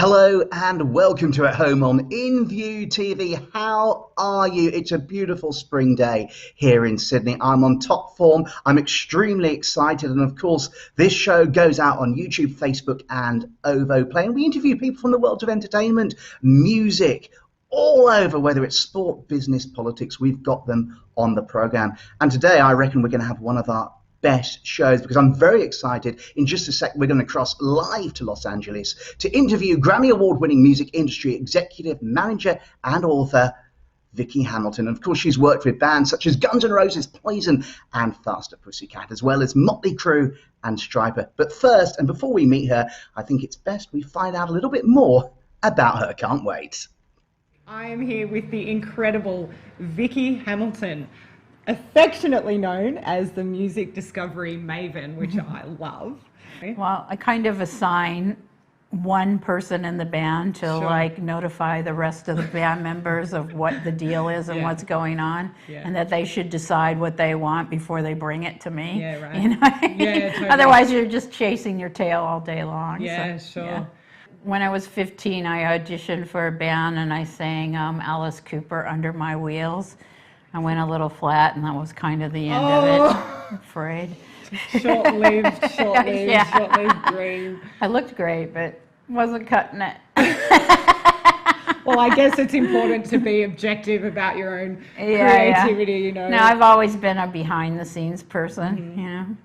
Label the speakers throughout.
Speaker 1: Hello and welcome to At Home on InViewTV. How are you? It's a beautiful spring day here in Sydney. I'm on top form. I'm extremely excited. And of course, this show goes out on YouTube, Facebook and OVO Play. And we interview people from the world of entertainment, music, all over, whether it's sport, business, politics. We've got them on the program. And today I reckon we're going to have one of our best shows because I'm very excited. In just a sec, we're going to cross live to Los Angeles to interview Grammy Award-winning music industry executive, manager, and author Vicky Hamilton. And of course, she's worked with bands such as Guns N' Roses, Poison, and Faster Pussycat, as well as Motley Crue and Stryper. But first, and before we meet her, I think it's best we find out a little bit more about her. Can't wait.
Speaker 2: I am here with the incredible Vicky Hamilton, affectionately known as the music discovery maven, which I love.
Speaker 3: Well, I kind of assign one person in the band to like notify the rest of the band members of what the deal is and what's going on, and that they should decide what they want before they bring it to me.
Speaker 2: Yeah, right.
Speaker 3: You know?
Speaker 2: Yeah, totally.
Speaker 3: Otherwise, you're just chasing your tail all day long.
Speaker 2: Yeah,
Speaker 3: so,
Speaker 2: sure.
Speaker 3: Yeah. When I was 15, I auditioned for a band and I sang Alice Cooper, Under My Wheels. I went a little flat, and that was kind of the end of it, I'm afraid.
Speaker 2: Short-lived dream.
Speaker 3: I looked great, but wasn't cutting it.
Speaker 2: Well, I guess it's important to be objective about your own creativity, you know.
Speaker 3: No, I've always been a behind-the-scenes person, you know.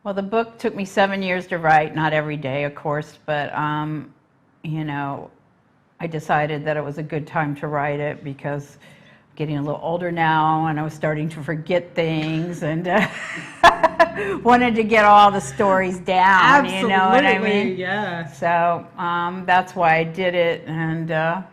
Speaker 3: Well, the book took me 7 years to write, not every day, of course, but, you know, I decided that it was a good time to write it because getting a little older now, and I was starting to forget things, and wanted to get all the stories down.
Speaker 2: Absolutely,
Speaker 3: you know what I mean?
Speaker 2: Yeah.
Speaker 3: So that's why I did it, and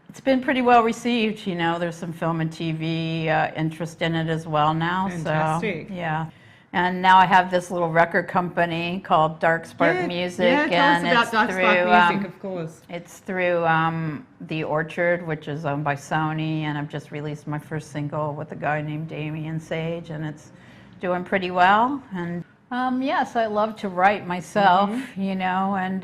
Speaker 3: it's been pretty well received. You know, there's some film and TV interest in it as well now.
Speaker 2: Fantastic.
Speaker 3: So yeah. And now I have this little record company called Dark Spark Music.
Speaker 2: Yeah, tell us
Speaker 3: and
Speaker 2: about
Speaker 3: it's
Speaker 2: Dark
Speaker 3: through,
Speaker 2: Spark Music, of course.
Speaker 3: It's through The Orchard, which is owned by Sony, and I've just released my first single with a guy named Damian Sage, and it's doing pretty well. And yes, I love to write myself, you know, and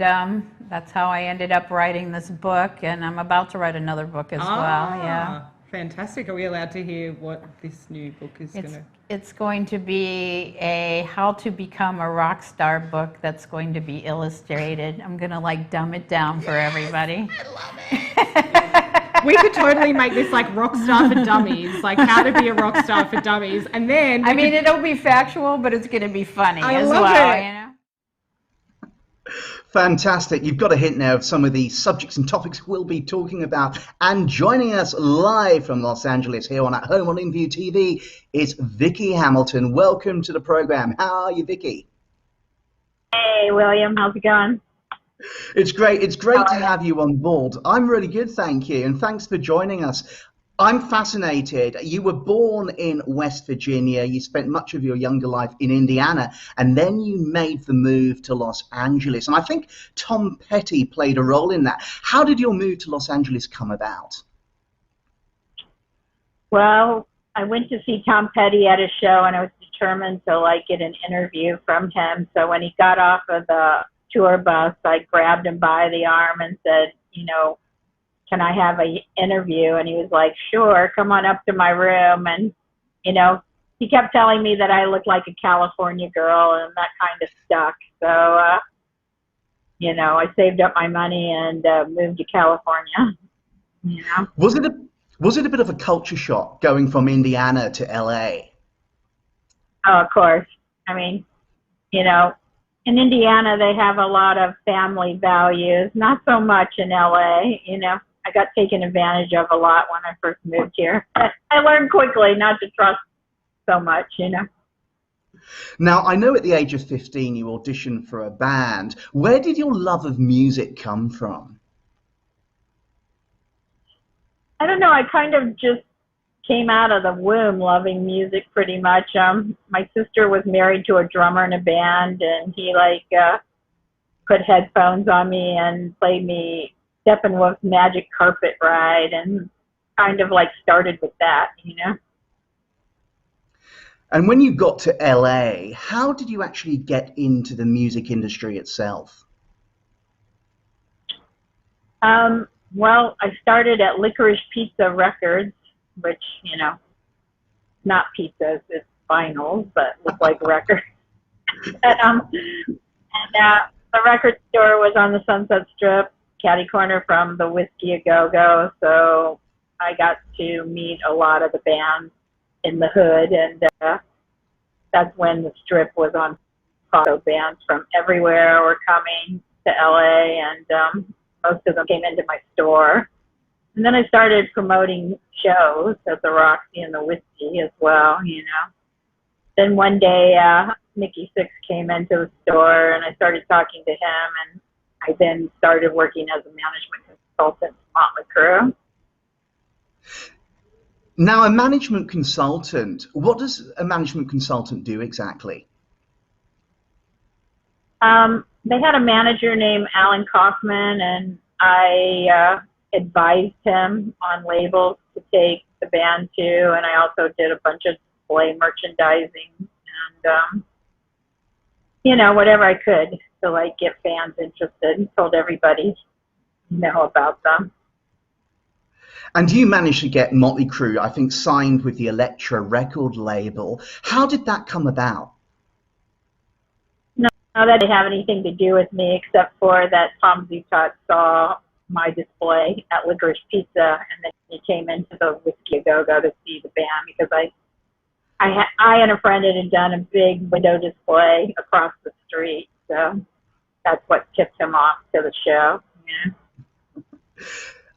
Speaker 3: that's how I ended up writing this book, and I'm about to write another book as well. Yeah.
Speaker 2: Fantastic. Are we allowed to hear what this new book is going to...
Speaker 3: It's going to be a how to become a rock star book that's going to be illustrated. I'm going to like dumb it down for everybody.
Speaker 2: I love it. We could totally make this like rock star for dummies, like how to be a rock star for dummies. And then
Speaker 3: I mean, it'll be factual, but it's going to be funny as
Speaker 2: love
Speaker 3: well,
Speaker 2: it.
Speaker 3: you know?
Speaker 1: Fantastic. You've got a hint now of some of the subjects and topics we'll be talking about. And joining us live from Los Angeles here on At Home on InViewTV is Vicky Hamilton. Welcome to the program. How are you, Vicky?
Speaker 4: Hey, William. How's it going?
Speaker 1: It's great. It's great to have you on board. I'm really good, thank you. And thanks for joining us. I'm fascinated. You were born in West Virginia. You spent much of your younger life in Indiana, and then you made the move to Los Angeles. And I think Tom Petty played a role in that. How did your move to Los Angeles come about?
Speaker 4: Well, I went to see Tom Petty at a show, and I was determined to like get an interview from him. So when he got off of the tour bus, I grabbed him by the arm and said, you know, can I have an interview? And he was like, sure, come on up to my room. And, you know, he kept telling me that I looked like a California girl, and that kind of stuck. So, you know, I saved up my money and moved to California, you know.
Speaker 1: Was it a bit of a culture shock going from Indiana to LA?
Speaker 4: Oh, of course. I mean, you know, in Indiana, they have a lot of family values, not so much in LA, you know. I got taken advantage of a lot when I first moved here. I learned quickly not to trust so much, you know.
Speaker 1: Now, I know at the age of 15 you auditioned for a band. Where did your love of music come from?
Speaker 4: I don't know. I kind of just came out of the womb loving music pretty much. My sister was married to a drummer in a band, and he like put headphones on me and played me Steppenwolf's Magic Carpet Ride, and kind of like started with that, you know.
Speaker 1: And when you got to LA, how did you actually get into the music industry itself?
Speaker 4: Well, I started at Licorice Pizza Records, which, you know, not pizzas, it's vinyls, but look like records. The record store was on the Sunset Strip, catty corner from the Whiskey A Go Go. So I got to meet a lot of the bands in the hood, and that's when the Strip was on. So bands from everywhere were coming to LA, and most of them came into my store. And then I started promoting shows at the Roxy and the Whiskey as well, you know. Then one day, Mickey Six came into the store, and I started talking to him, and I then started working as a management consultant at Motley Crue.
Speaker 1: Now, a management consultant, what does a management consultant do exactly?
Speaker 4: They had a manager named Alan Kaufman, and I advised him on labels to take the band to, and I also did a bunch of display merchandising and, you know, whatever I could to, like, get fans interested, and told everybody, you know, about them.
Speaker 1: And you managed to get Motley Crue, I think, signed with the Elektra record label. How did that come about?
Speaker 4: No, that didn't have anything to do with me, except for that Tom Zutaut saw my display at Licorice Pizza, and then he came into the Whiskey A Go Go to see the band, because I and a friend had done a big window display across the street, so that's what tipped him off to the show. Yeah.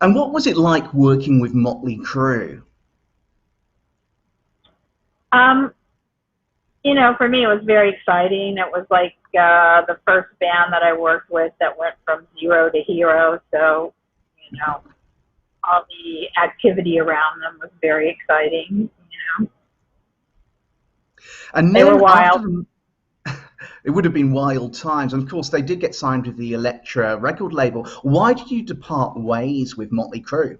Speaker 1: And what was it like working with Motley Crue?
Speaker 4: You know, for me, it was very exciting. It was like the first band that I worked with that went from zero to hero. So, you know, all the activity around them was very exciting, you know.
Speaker 1: And
Speaker 4: they were wild.
Speaker 1: It would have been wild times. And of course, they did get signed with the Elektra record label. Why did you depart ways with Motley Crue?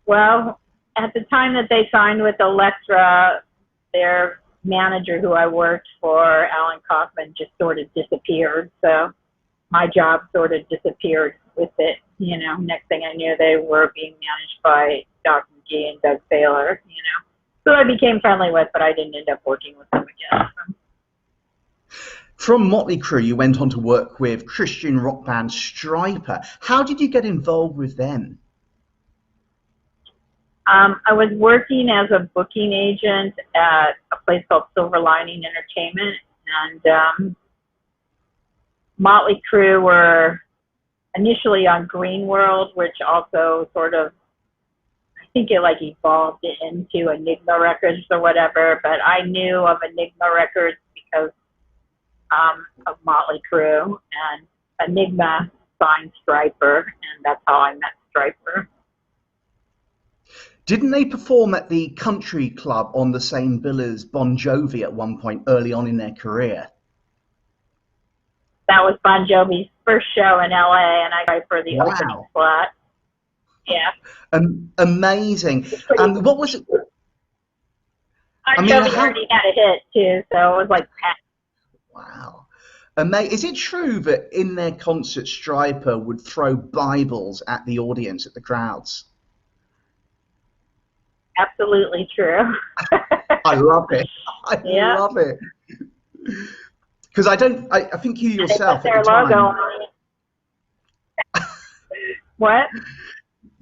Speaker 4: Well, at the time that they signed with Elektra, their manager who I worked for, Alan Kaufman, just sort of disappeared. So my job sort of disappeared with it. You know, next thing I knew, they were being managed by Doc McGee and Doug Thaler, you know. So I became friendly with, but I didn't end up working with them again.
Speaker 1: From Motley Crue, you went on to work with Christian rock band Stryper. How did you get involved with them?
Speaker 4: I was working as a booking agent at a place called Silver Lining Entertainment, and Motley Crue were initially on Green World, which also sort of, I think it like evolved into Enigma Records or whatever, but I knew of Enigma Records because of Motley Crue, and Enigma signed Stryper, and that's how I met Stryper.
Speaker 1: Didn't they perform at the Country Club on the same bill as Bon Jovi at one point early on in their career?
Speaker 4: That was Bon Jovi's first show in LA, and I tried for the opening slot. Yeah.
Speaker 1: Amazing. And what was it?
Speaker 4: Bon Jovi already had a hit too, so it was like,
Speaker 1: wow. Is it true that in their concert, Stryper would throw Bibles at the audience, at the crowds?
Speaker 4: Absolutely true.
Speaker 1: I love it. I love it. Because I think you yourself
Speaker 4: their
Speaker 1: at the
Speaker 4: logo
Speaker 1: time.
Speaker 4: on it. What?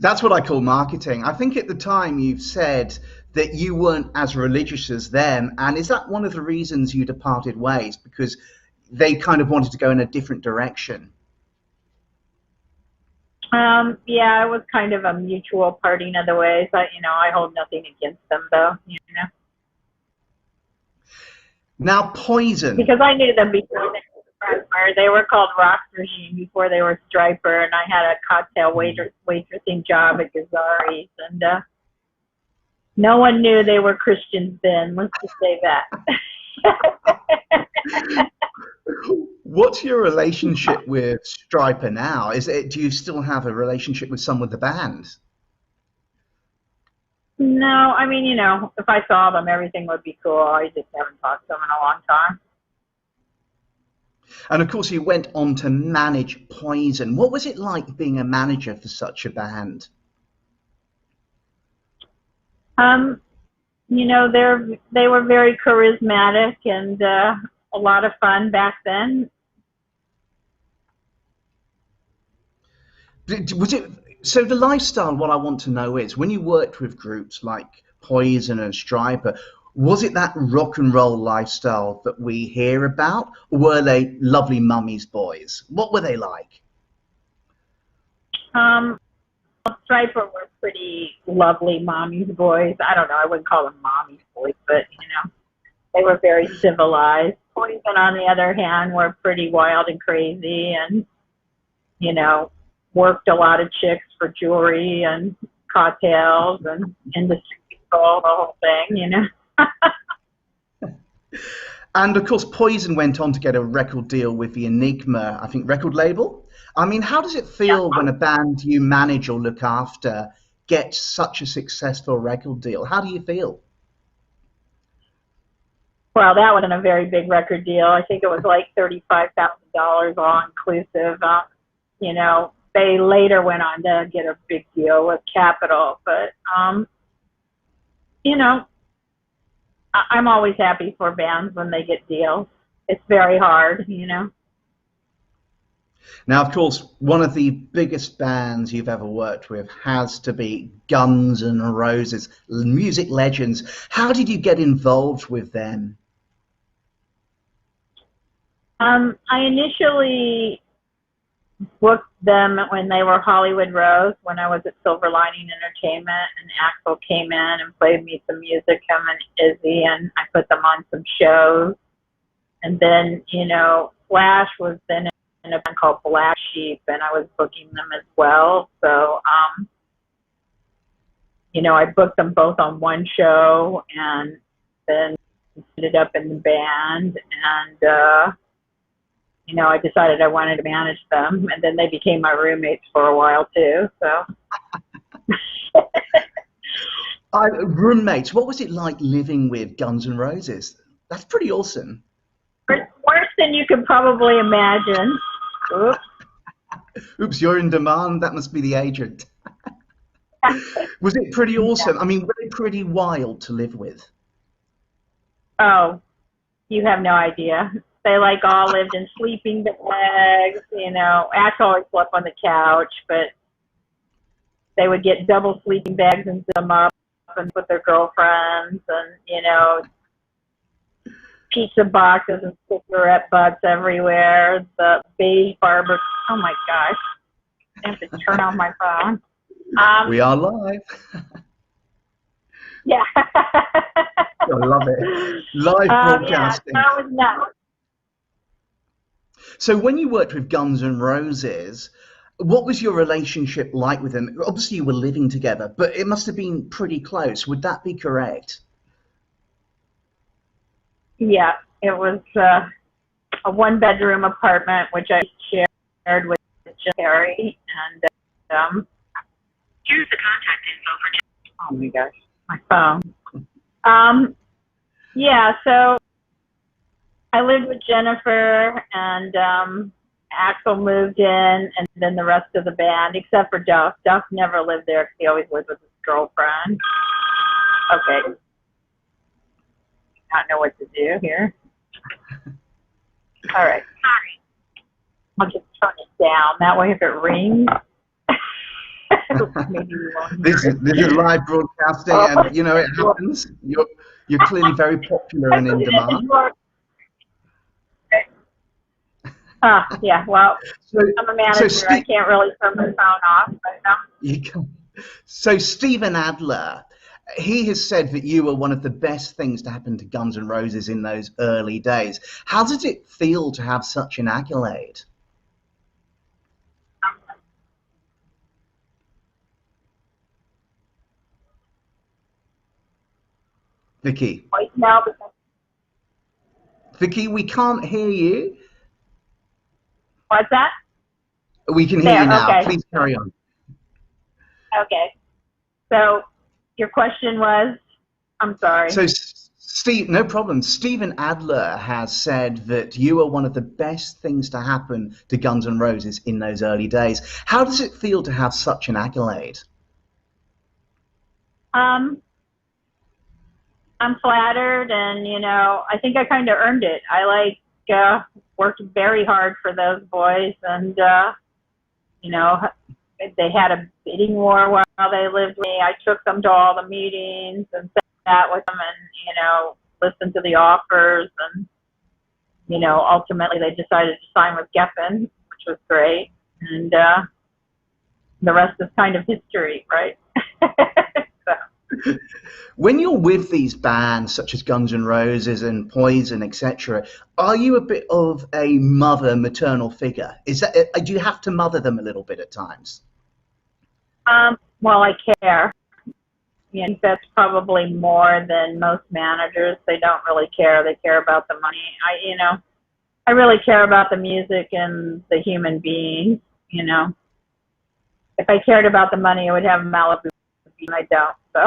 Speaker 1: That's what I call marketing. I think at the time you said that you weren't as religious as them, and is that one of the reasons you departed ways? Because they kind of wanted to go in a different direction.
Speaker 4: Yeah, it was kind of a mutual parting of the ways. I hold nothing against them, though, you know.
Speaker 1: Now, Poison.
Speaker 4: Because I knew them before they were called Rock Regime before they were Stryper, and I had a cocktail waitressing job at Gazzari's, and no one knew they were Christians then. Let's just say that.
Speaker 1: What's your relationship with Stryper now? Do you still have a relationship with some of the bands?
Speaker 4: No, I mean, you know, if I saw them, everything would be cool. I just haven't talked to them in a long time.
Speaker 1: And of course, you went on to manage Poison. What was it like being a manager for such a band?
Speaker 4: You know, they were very charismatic and a lot of fun back then.
Speaker 1: Was it so? The lifestyle. What I want to know is, when you worked with groups like Poison and Stryper, was it that rock and roll lifestyle that we hear about, or were they lovely mummy's boys? What were they like?
Speaker 4: Stryper were pretty lovely mommy's boys. I don't know, I wouldn't call them mommy's boys, but, you know, they were very civilized. Poison, on the other hand, were pretty wild and crazy and, you know, worked a lot of chicks for jewelry and cocktails and industry people, the whole thing, you know.
Speaker 1: And of course, Poison went on to get a record deal with the Enigma, I think, record label. I mean, how does it feel when a band you manage or look after gets such a successful record deal? How do you feel?
Speaker 4: Well, that wasn't a very big record deal. I think it was like $35,000 all inclusive. You know, they later went on to get a big deal with Capitol, but you know, I'm always happy for bands when they get deals. It's very hard, you know.
Speaker 1: Now, of course, one of the biggest bands you've ever worked with has to be Guns N' Roses, music legends. How did you get involved with them?
Speaker 4: I initially booked them when they were Hollywood Rose, when I was at Silver Lining Entertainment, and Axl came in and played me some music, him and Izzy, and I put them on some shows. And then, you know, Flash was then in a band called Black Sheep, and I was booking them as well. So, you know, I booked them both on one show, and then ended up in the band, and you know, I decided I wanted to manage them, and then they became my roommates for a while too. So,
Speaker 1: roommates. What was it like living with Guns N' Roses? That's pretty awesome.
Speaker 4: Worse than you could probably imagine. Oops.
Speaker 1: Oops, you're in demand. That must be the agent. Was it pretty awesome? I mean, were they pretty wild to live with?
Speaker 4: Oh, you have no idea. They like all lived in sleeping bags, you know. Ash always slept on the couch, but they would get double sleeping bags and zip them up and with their girlfriends, and, you know, pizza boxes and cigarette butts everywhere. The beige barber. Oh my gosh! I have to turn on my phone.
Speaker 1: We are live.
Speaker 4: Yeah.
Speaker 1: I love it. Live broadcasting.
Speaker 4: Yeah, that was nuts.
Speaker 1: So when you worked with Guns N' Roses, what was your relationship like with them? Obviously you were living together, but it must have been pretty close. Would that be correct?
Speaker 4: Yeah, it was a one-bedroom apartment, which I shared with Jerry. And here's the contact info for. Oh my gosh, my phone. Yeah, so I lived with Jennifer, and Axl moved in, and then the rest of the band, except for Duff. Duff never lived there because he always lived with his girlfriend. Okay. Not know what to do here. All right. Sorry. I'll just turn it down. That way, if it rings, maybe we won't
Speaker 1: This is live broadcasting, and you know it happens. You're clearly very popular and in demand.
Speaker 4: Yeah. Well,
Speaker 1: So,
Speaker 4: I'm a manager. I can't really turn my phone off right now.
Speaker 1: You can. So Steven Adler, he has said that you were one of the best things to happen to Guns N' Roses in those early days. How does it feel to have such an accolade? Vicky?
Speaker 4: No,
Speaker 1: Vicky, we can't hear you.
Speaker 4: what's that?
Speaker 1: We can hear
Speaker 4: There,
Speaker 1: you now.
Speaker 4: okay.
Speaker 1: Please carry on.
Speaker 4: Okay. So your question was, I'm sorry.
Speaker 1: So Steve, no problem. Stephen Adler has said that you are one of the best things to happen to Guns N' Roses in those early days. How does it feel to have such an accolade?
Speaker 4: I'm flattered, and I think I kind of earned it. I worked very hard for those boys, and they had a bidding war while they lived with me. I took them to all the meetings and sat with them, and listened to the offers, and ultimately they decided to sign with Geffen, which was great, and the rest is kind of history, right? So.
Speaker 1: When you're with these bands such as Guns N' Roses and Poison, etc., are you a bit of a maternal figure? Do you have to mother them a little bit at times?
Speaker 4: Well, I care. I think that's probably more than most managers. They don't really care. They care about the money. I really care about the music and the human beings. If I cared about the money, I would have Malibu. I don't. So.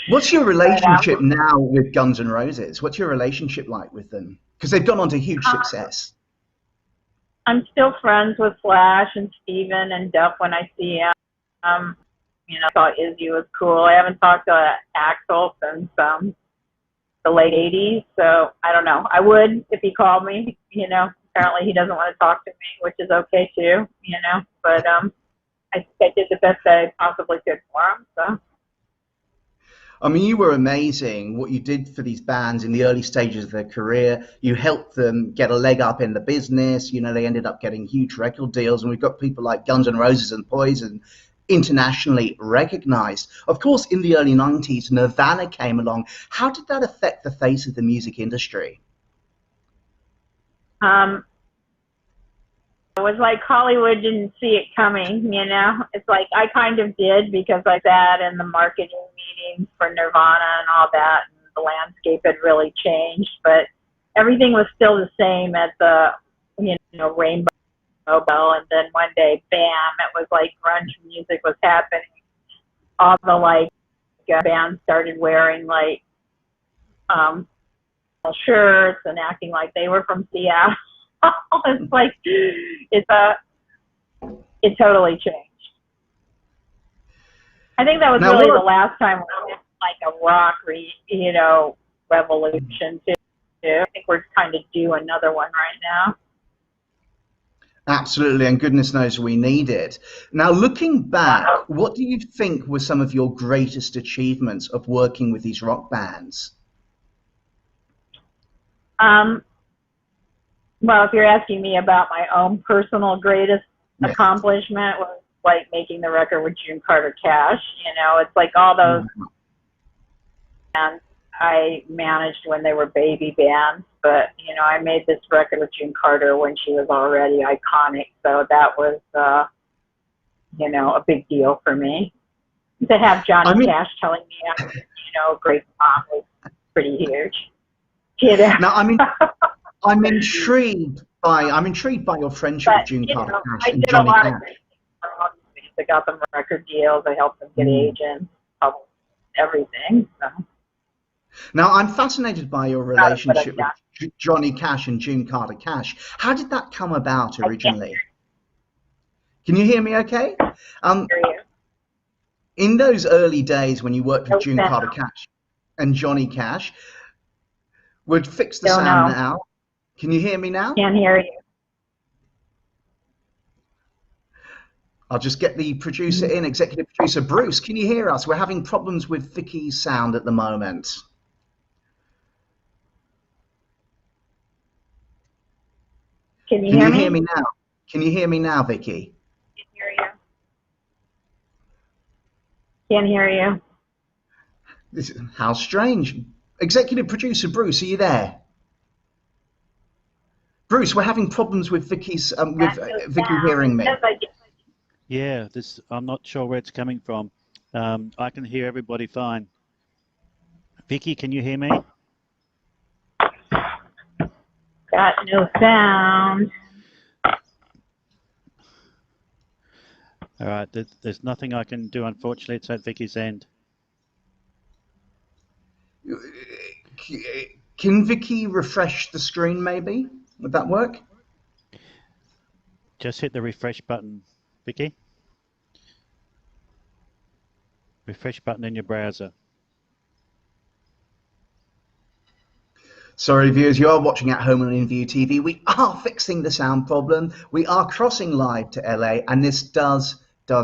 Speaker 1: What's your relationship now with Guns N' Roses? What's your relationship like with them? Because they've gone on to huge success.
Speaker 4: I'm still friends with Slash and Steven and Duff when I see him. I thought Izzy was cool. I haven't talked to Axl since the late 80s, so I don't know. I would if he called me. Apparently he doesn't want to talk to me, which is okay too. But I think I did the best I possibly could for him. So.
Speaker 1: I mean, you were amazing. What you did for these bands in the early stages of their career, you helped them get a leg up in the business. They ended up getting huge record deals, and we've got people like Guns N' Roses and Poison internationally recognized. Of course, in the early 90s, Nirvana came along. How did that affect the face of the music industry?
Speaker 4: It was like Hollywood didn't see it coming, It's like I kind of did, because I sat in the marketing meetings for Nirvana and all that, and the landscape had really changed, but everything was still the same at the, Rainbow Bell, and then one day, bam, it was like grunge music was happening. All the bands started wearing shirts and acting like they were from Seattle. It's like it totally changed. I think that was really the last time we had a rock revolution too. I think we're kind of due another one right now.
Speaker 1: Absolutely, and goodness knows we need it. Now, looking back, what do you think were some of your greatest achievements of working with these rock bands?
Speaker 4: Well, if you're asking me about my own personal greatest accomplishment, was making the record with June Carter Cash. It's like all those bands I managed when they were baby bands, but I made this record with June Carter when she was already iconic, so that was a big deal for me. To have Johnny Cash telling me I'm a great mom was pretty huge.
Speaker 1: Now, I'm intrigued by your friendship with June Carter Cash and Johnny Cash.
Speaker 4: I got them record deals. I helped them get agents, everything. So.
Speaker 1: Now, I'm fascinated by your relationship with Johnny Cash and June Carter Cash. How did that come about originally? Can you hear me okay? In those early days when you worked with June Carter Cash and Johnny Cash, would fix the sound now. Can you hear me now?
Speaker 4: Can't hear you.
Speaker 1: I'll just get the producer in, executive producer Bruce. Can you hear us? We're having problems with Vicky's sound at the moment.
Speaker 4: Can you hear
Speaker 1: me now? Can you hear me now, Vicky?
Speaker 4: Can't hear you. Can't hear you.
Speaker 1: This is how strange. Executive producer Bruce, are you there? Bruce, we're having problems with Vicky's Vicky hearing me.
Speaker 5: Yeah, I'm not sure where it's coming from. I can hear everybody fine. Vicky, can you hear me?
Speaker 4: Got no sound.
Speaker 5: All right, there's nothing I can do, unfortunately. It's at Vicky's end.
Speaker 1: Can Vicky refresh the screen maybe? Would that work?
Speaker 5: Just hit the refresh button, Vicky. Refresh button in your browser.
Speaker 1: Sorry, viewers, you are watching at home on InViewTV. We are fixing the sound problem. We are crossing live to LA, and this does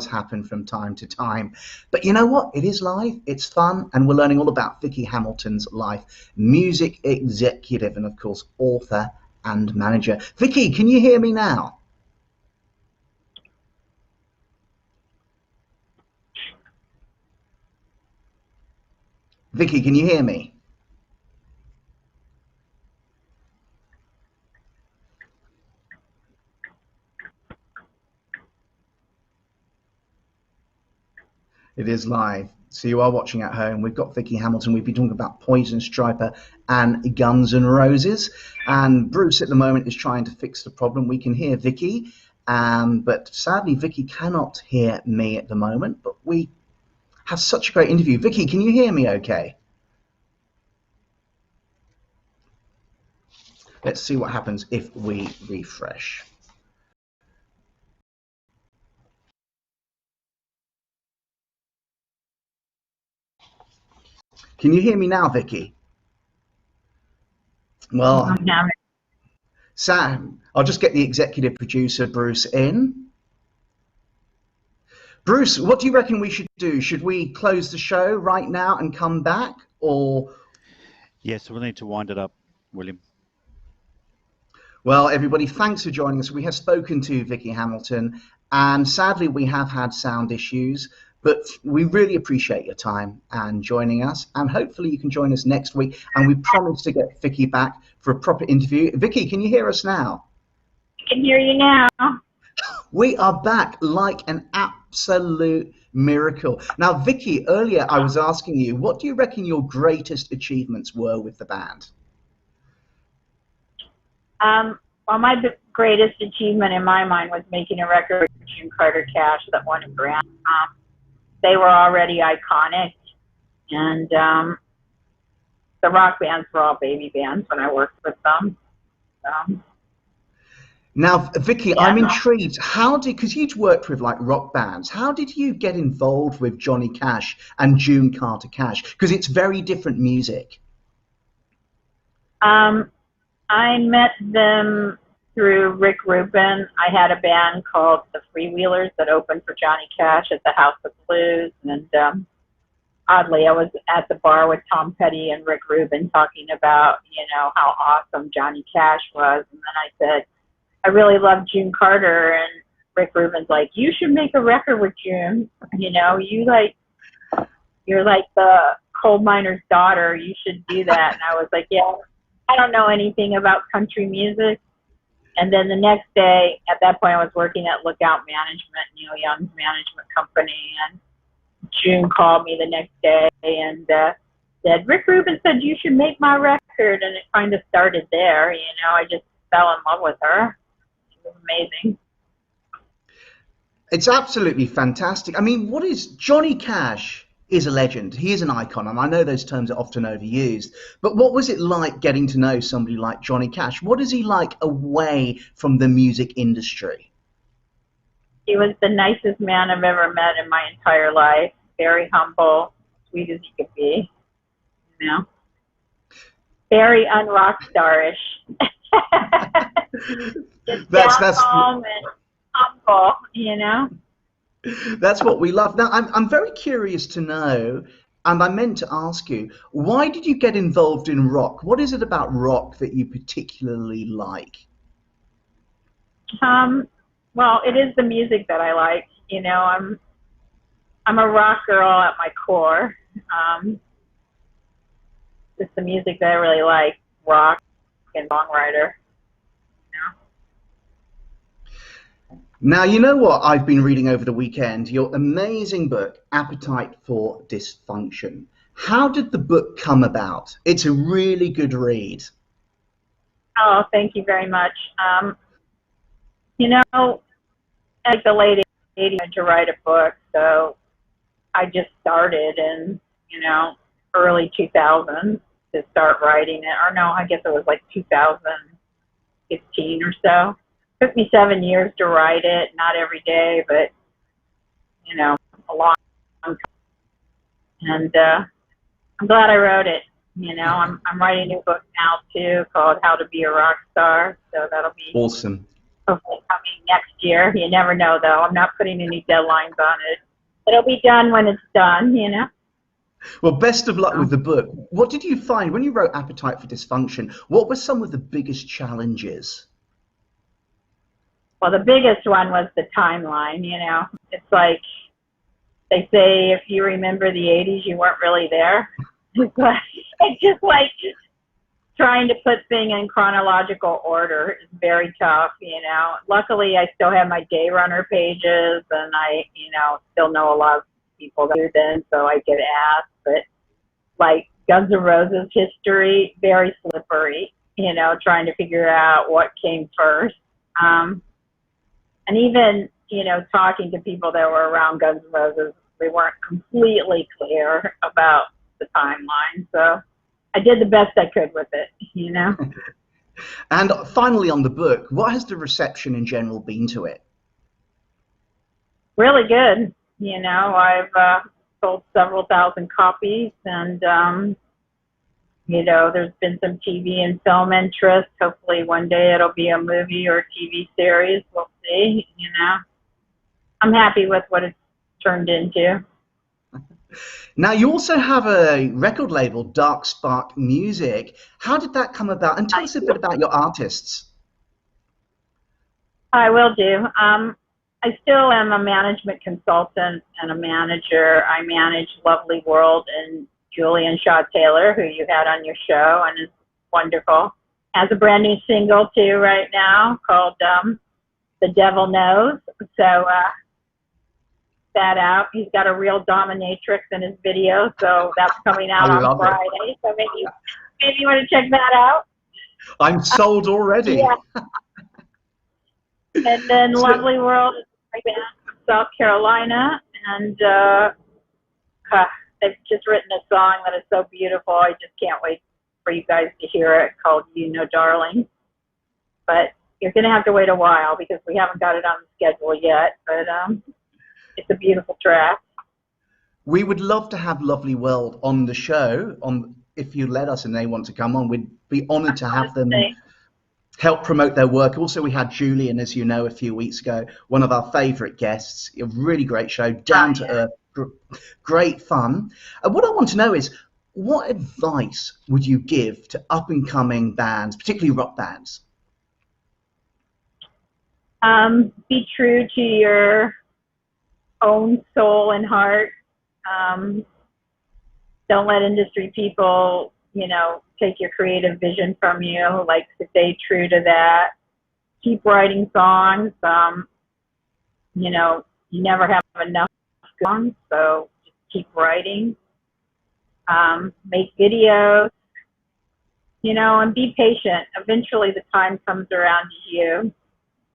Speaker 1: happen from time to time. But you know what? It is live, it's fun, and we're learning all about Vicky Hamilton's life. Music executive and, of course, author and manager. Vicky, can you hear me now? Vicky, can you hear me? It is live. So you are watching at home. We've got Vicky Hamilton. We've been talking about Poison, Stryper and Guns N' Roses. And Bruce at the moment is trying to fix the problem. We can hear Vicky, but sadly Vicky cannot hear me at the moment. But we have such a great interview. Vicky, can you hear me okay? Let's see what happens if we refresh. Can you hear me now, Vicky? Well, Sam, I'll just get the executive producer, Bruce, in. Bruce, what do you reckon we should do? Should we close the show right now and come back, or?
Speaker 5: Yes, we'll need to wind it up, William.
Speaker 1: Well, everybody, thanks for joining us. We have spoken to Vicky Hamilton, and sadly we have had sound issues, but we really appreciate your time and joining us, and hopefully you can join us next week, and we promise to get Vicky back for a proper interview. Vicky, can you hear us now?
Speaker 4: I can hear you now.
Speaker 1: We are back like an absolute miracle. Now, Vicky, earlier I was asking you, what do you reckon your greatest achievements were with the band?
Speaker 4: Well, my greatest achievement in my mind was making a record with June Carter Cash that won a Grammy. They were already iconic, and the rock bands were all baby bands when I worked with them.
Speaker 1: Now, Vicky,
Speaker 4: Yeah.
Speaker 1: I'm intrigued. Because you'd worked with like rock bands, how did you get involved with Johnny Cash and June Carter Cash? Because it's very different music.
Speaker 4: I met them through Rick Rubin. I had a band called the Freewheelers that opened for Johnny Cash at the House of Blues, and oddly, I was at the bar with Tom Petty and Rick Rubin talking about, how awesome Johnny Cash was, and then I said, I really love June Carter, and Rick Rubin's like, you should make a record with June. You're like the coal miner's daughter. You should do that. And I was like, yeah, I don't know anything about country music. And then the next day, at that point, I was working at Lookout Management, Neil Young's management company, and June called me the next day and said, Rick Rubin said you should make my record, and it kind of started there. I just fell in love with her. She was amazing.
Speaker 1: It's absolutely fantastic. I mean, Johnny Cash is a legend. He is an icon, and I know those terms are often overused, but what was it like getting to know somebody like Johnny Cash? What is he like away from the music industry?
Speaker 4: He was the nicest man I've ever met in my entire life. Very humble, sweet as he could be, very un-rock starish. Just
Speaker 1: That's
Speaker 4: calm and humble,
Speaker 1: That's what we love. Now, I'm very curious to know, and I meant to ask you, why did you get involved in rock? What is it about rock that you particularly like?
Speaker 4: Well, it is the music that I like. I'm a rock girl at my core. It's the music that I really like, rock and songwriter.
Speaker 1: Now, you know what I've been reading over the weekend? Your amazing book, Appetite for Dysfunction. How did the book come about? It's a really good read.
Speaker 4: Oh, thank you very much. Like the late 80s, to write a book, so I just started, and, early 2000s to start writing it. Or no, I guess it was like 2015 or so. It took me 7 years to write it, not every day, but, you know, a long time. And I'm glad I wrote it. You know, I'm writing a new book now, too, called How to Be a Rock Star. So that'll be
Speaker 1: Awesome.
Speaker 4: hopefully coming next year. You never know, though. I'm not putting any deadlines on it. It'll be done when it's done, you know.
Speaker 1: Well, best of luck with the book. What did you find when you wrote Appetite for Dysfunction? What were some of the biggest challenges?
Speaker 4: Well, the biggest one was the timeline, you know. It's like they say if you remember the 80s, you weren't really there. It's just like trying to put things in chronological order is very tough, you know. Luckily, I still have my day runner pages, and I, you know, still know a lot of people that do then, so I get asked. But like Guns N' Roses history, very slippery, you know, trying to figure out what came first. And even, you know, talking to people that were around Guns N' Roses, they weren't completely clear about the timeline. So I did the best I could with it, you know.
Speaker 1: And finally on the book, what has the reception in general been to it?
Speaker 4: Really good. You know, I've sold several thousand copies, and, you know, there's been some TV and film interest. Hopefully one day it'll be a movie or TV series. We'll see, you know. I'm happy with what it's turned into.
Speaker 1: Now, you also have a record label, Dark Spark Music. How did that come about? And tell us a bit about your artists.
Speaker 4: I will do. I still am a management consultant and a manager. I manage Lovely World and Julian Shah Tayler, who you had on your show, and is wonderful. Has a brand new single, too, right now called The Devil Knows. So, that out. He's got a real dominatrix in his video, so that's coming out on Friday. So maybe you want to check that out.
Speaker 1: I'm sold already.
Speaker 4: Yeah. And then Lovely World is a band from South Carolina, and they've just written a song that is so beautiful. I just can't wait for you guys to hear it, called You Know Darling. But you're going to have to wait a while because we haven't got it on the schedule yet. But it's a beautiful track.
Speaker 1: We would love to have Lovely World on the show. If you let us and they want to come on, we'd be honored to have them help promote their work. Also, we had Julian, as you know, a few weeks ago, one of our favorite guests. A really great show, down to earth, great fun. And what I want to know is, what advice would you give to up-and-coming bands, particularly rock bands?
Speaker 4: Be true to your own soul and heart. Don't let industry people, you know, take your creative vision from you. Like, stay true to that. Keep writing songs. You know, you never have enough songs, so just keep writing. Make videos, you know, and be patient. Eventually the time comes around to you.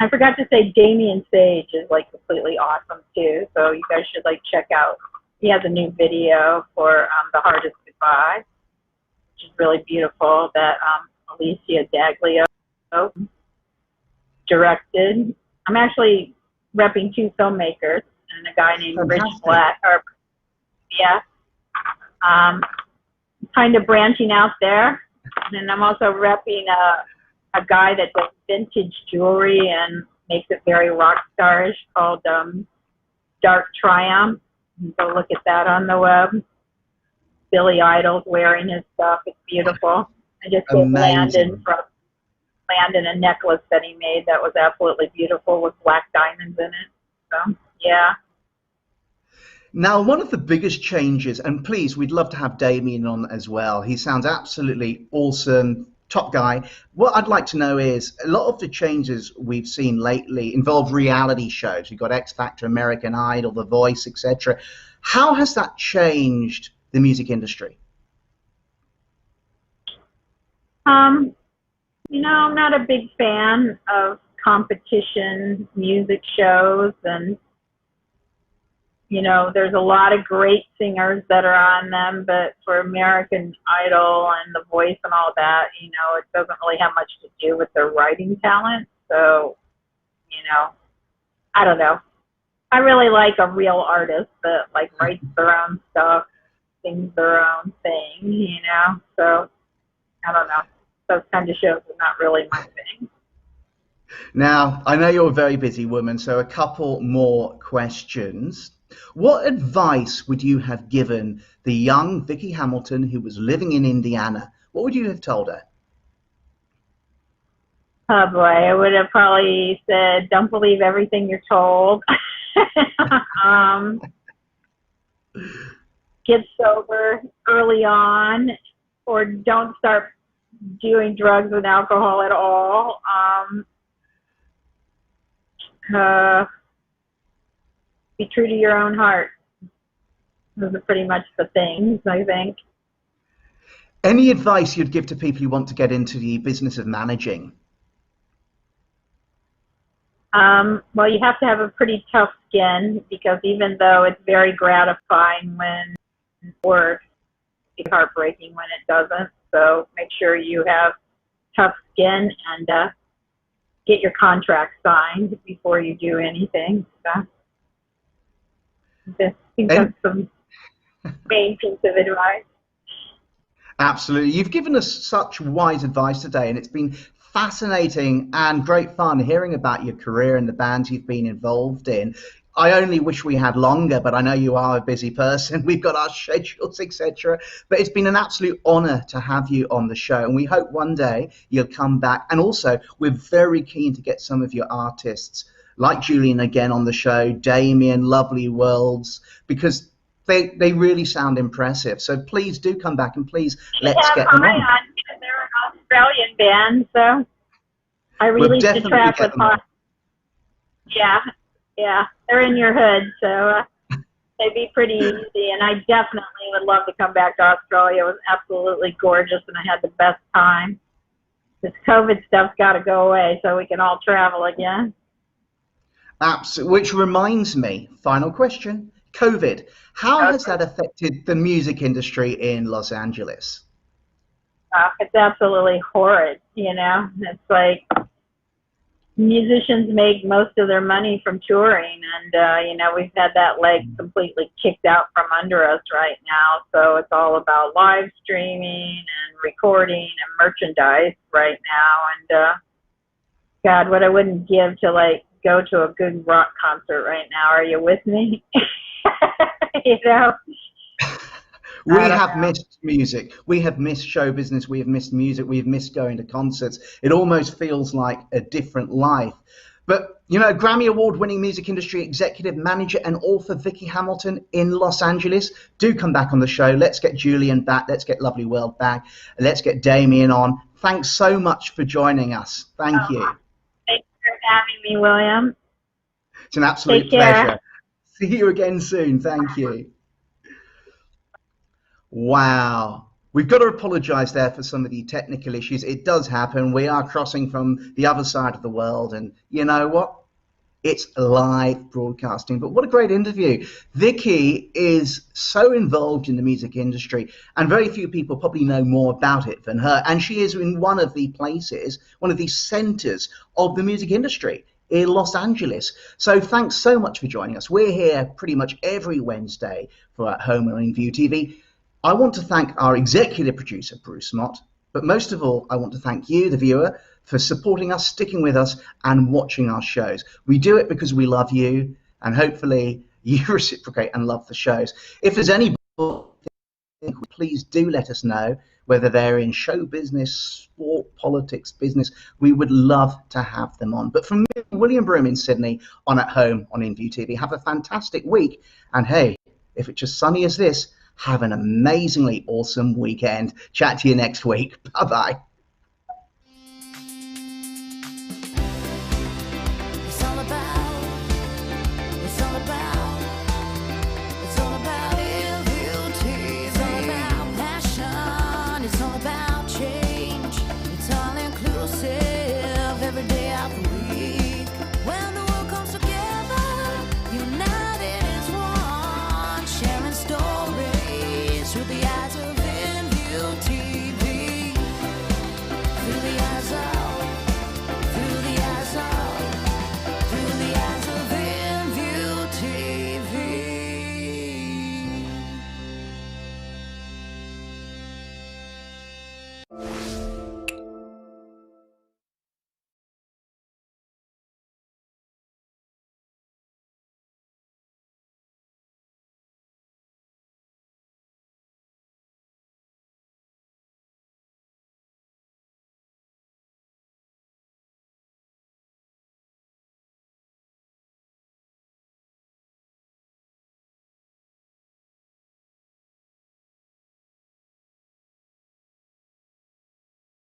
Speaker 4: I forgot to say Damien Sage is like completely awesome too, so you guys should like check out. He has a new video for The Hardest Goodbye, which is really beautiful, that Alicia Daglio directed. I'm actually repping two filmmakers and a guy named Rich Black. Kind of branching out there, and I'm also repping a guy that does vintage jewelry and makes it very rock starish, called Dark Triumph. Go look at that on the web. Billy Idol's wearing his stuff. It's beautiful. I just gave Landon a necklace that he made that was absolutely beautiful with black diamonds in it. So, yeah.
Speaker 1: Now, one of the biggest changes, and please, we'd love to have Damien on as well. He sounds absolutely awesome, top guy. What I'd like to know is, a lot of the changes we've seen lately involve reality shows. You've got X Factor, American Idol, The Voice, etc. How has that changed the music industry?
Speaker 4: You know, I'm not a big fan of competition music shows, and you know, there's a lot of great singers that are on them, but for American Idol and The Voice and all that, you know, it doesn't really have much to do with their writing talent. So, you know, I don't know. I really like a real artist that like writes their own stuff, sings their own thing, you know. So I don't know. Those kind of shows are not really my thing.
Speaker 1: Now, I know you're a very busy woman, so a couple more questions. What advice would you have given the young Vicky Hamilton who was living in Indiana? What would you have told her?
Speaker 4: Oh boy, I would have probably said, don't believe everything you're told. Get sober early on, or don't start doing drugs and alcohol at all. Be true to your own heart. Those are pretty much the things, I think.
Speaker 1: Any advice you'd give to people who want to get into the business of managing?
Speaker 4: Well, you have to have a pretty tough skin, because even though it's very gratifying when it works, it's heartbreaking when it doesn't. So make sure you have tough skin and get your contract signed before you do anything. So I think that's some main piece of advice.
Speaker 1: Absolutely. You've given us such wise advice today, and it's been fascinating and great fun hearing about your career and the bands you've been involved in. I only wish we had longer, but I know you are a busy person. We've got our schedules, etc. But it's been an absolute honor to have you on the show, and we hope one day you'll come back. And also, we're very keen to get some of your artists, like Julian again, on the show, Damien, Lovely Worlds, because they really sound impressive. So please do come back, and please let's get them on.
Speaker 4: They're an Australian band, so I released a track with them. Yeah, they're in your hood, so they'd be pretty easy. And I definitely would love to come back to Australia. It was absolutely gorgeous, and I had the best time. This COVID stuff's got to go away so we can all travel again.
Speaker 1: Absolutely. Which reminds me, final question, COVID. How has that affected the music industry in Los Angeles?
Speaker 4: It's absolutely horrid, you know. It's like musicians make most of their money from touring, and you know, we've had that leg completely kicked out from under us right now. So it's all about live streaming and recording and merchandise right now. And God, what I wouldn't give to like go to a good rock concert right now. Are you with me? You know.
Speaker 1: We have missed music. We have missed show business. We have missed music. We have missed going to concerts. It almost feels like a different life. But, you know, Grammy Award-winning music industry executive, manager, and author Vicky Hamilton in Los Angeles. Do come back on the show. Let's get Julian back. Let's get Lovely World back. Let's get Damien on. Thanks so much for joining us. Thank you.
Speaker 4: Thanks for having me, William.
Speaker 1: It's an absolute pleasure. See you again soon. Thank you. Wow. We've got to apologize there for some of the technical issues. It does happen. We are crossing from the other side of the world, and you know what? It's live broadcasting. But what a great interview. Vicky is so involved in the music industry, and very few people probably know more about it than her. And she is in one of the places, one of the centers of the music industry in Los Angeles. So thanks so much for joining us. We're here pretty much every Wednesday for At Home on InViewTV. I want to thank our executive producer, Bruce Mott, but most of all, I want to thank you, the viewer, for supporting us, sticking with us, and watching our shows. We do it because we love you, and hopefully you reciprocate and love the shows. If there's any, please do let us know, whether they're in show business, sport, politics, business. We would love to have them on. But from me, William Brougham in Sydney, on At Home on InViewTV, have a fantastic week. And hey, if it's as sunny as this, have an amazingly awesome weekend. Chat to you next week. Bye-bye.